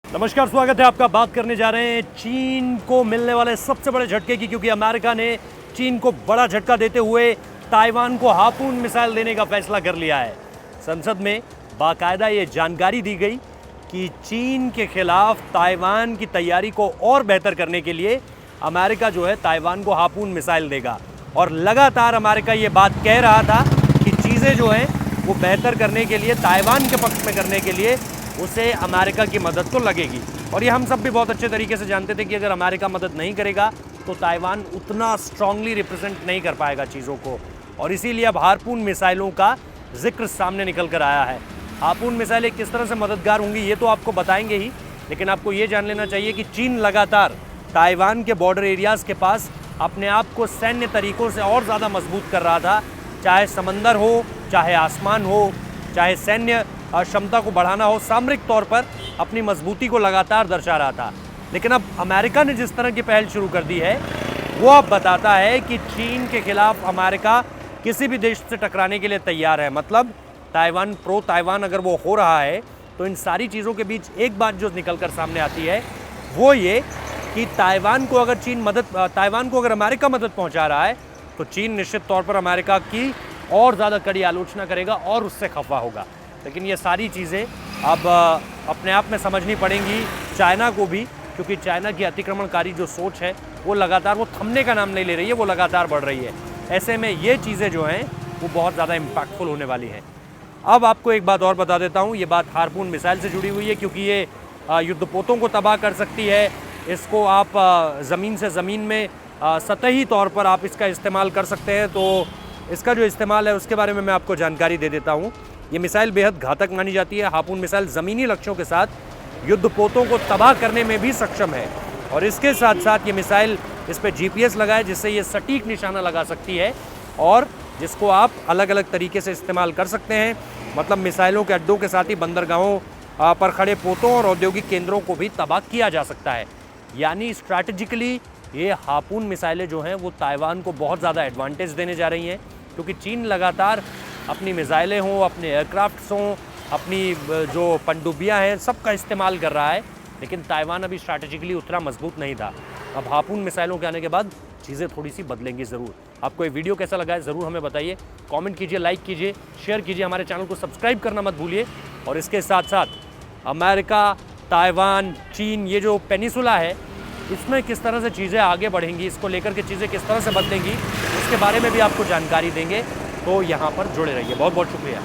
नमस्कार, स्वागत है आपका। बात करने जा रहे हैं चीन को मिलने वाले सबसे बड़े झटके की, क्योंकि अमेरिका ने चीन को बड़ा झटका देते हुए ताइवान को हार्पून मिसाइल देने का फैसला कर लिया है। संसद में बाकायदा ये जानकारी दी गई कि चीन के खिलाफ ताइवान की तैयारी को और बेहतर करने के लिए अमेरिका जो है ताइवान को हार्पून मिसाइल देगा। और लगातार अमेरिका ये बात कह रहा था कि चीज़ें जो हैं वो बेहतर करने के लिए, ताइवान के पक्ष में करने के लिए उसे अमेरिका की मदद तो लगेगी। और ये हम सब भी बहुत अच्छे तरीके से जानते थे कि अगर अमेरिका मदद नहीं करेगा तो ताइवान उतना स्ट्रांगली रिप्रेजेंट नहीं कर पाएगा चीज़ों को। और इसीलिए अब हार्पून मिसाइलों का जिक्र सामने निकल कर आया है। हार्पून मिसाइलें किस तरह से मददगार होंगी ये तो आपको बताएंगे ही, लेकिन आपको ये जान लेना चाहिए कि चीन लगातार ताइवान के बॉर्डर एरियाज़ के पास अपने आप को सैन्य तरीकों से और ज़्यादा मजबूत कर रहा था। चाहे समंदर हो, चाहे आसमान हो, चाहे सैन्य क्षमता को बढ़ाना हो, सामरिक तौर पर अपनी मजबूती को लगातार दर्शा रहा था। लेकिन अब अमेरिका ने जिस तरह की पहल शुरू कर दी है वो अब बताता है कि चीन के खिलाफ अमेरिका किसी भी देश से टकराने के लिए तैयार है। मतलब ताइवान, प्रो ताइवान अगर वो हो रहा है तो इन सारी चीज़ों के बीच एक बात जो निकल कर सामने आती है वो ये कि ताइवान को अगर अमेरिका मदद पहुंचा रहा है तो चीन निश्चित तौर पर अमेरिका की और ज़्यादा कड़ी आलोचना करेगा और उससे खफा होगा। लेकिन ये सारी चीज़ें अब अपने आप में समझनी पड़ेंगी चाइना को भी, क्योंकि चाइना की अतिक्रमणकारी जो सोच है वो लगातार, वो थमने का नाम नहीं ले रही है, वो लगातार बढ़ रही है। ऐसे में ये चीज़ें जो हैं वो बहुत ज़्यादा इम्पैक्टफुल होने वाली हैं। अब आपको एक बात और बता देता हूँ, ये बात हार्पून मिसाइल से जुड़ी हुई है, क्योंकि ये युद्धपोतों को तबाह कर सकती है। इसको आप ज़मीन से ज़मीन में सतही तौर पर आप इसका इस्तेमाल कर सकते हैं। तो इसका जो इस्तेमाल है उसके बारे में मैं आपको जानकारी दे देता हूँ। ये मिसाइल बेहद घातक मानी जाती है। हार्पून मिसाइल ज़मीनी लक्ष्यों के साथ युद्धपोतों को तबाह करने में भी सक्षम है। और इसके साथ साथ ये मिसाइल, इस पर GPS लगा है जिससे ये सटीक निशाना लगा सकती है और जिसको आप अलग अलग तरीके से इस्तेमाल कर सकते हैं। मतलब मिसाइलों के अड्डों के साथ ही बंदरगाहों पर खड़े पोतों और औद्योगिक केंद्रों को भी तबाह किया जा सकता है। यानी स्ट्रैटेजिकली ये हार्पून मिसाइलें जो हैं वो ताइवान को बहुत ज़्यादा एडवांटेज देने जा रही हैं, क्योंकि चीन लगातार अपनी मिसाइलें हों, अपने एयरक्राफ्ट्स हों, अपनी जो पनडुब्बियाँ हैं, सबका इस्तेमाल कर रहा है। लेकिन ताइवान अभी स्ट्रैटेजिकली उतना मजबूत नहीं था। अब हार्पून मिसाइलों के आने के बाद चीज़ें थोड़ी सी बदलेंगी ज़रूर। आपको ये वीडियो कैसा लगा है ज़रूर हमें बताइए। कमेंट कीजिए, लाइक कीजिए, शेयर कीजिए, हमारे चैनल को सब्सक्राइब करना मत भूलिए। और इसके साथ साथ अमेरिका, ताइवान, चीन, ये जो पेनिसुला है इसमें किस तरह से चीज़ें आगे बढ़ेंगी, इसको लेकर के चीज़ें किस तरह से बदलेंगी, इसके बारे में भी आपको जानकारी देंगे। तो यहाँ पर जुड़े रहिए। बहुत बहुत शुक्रिया।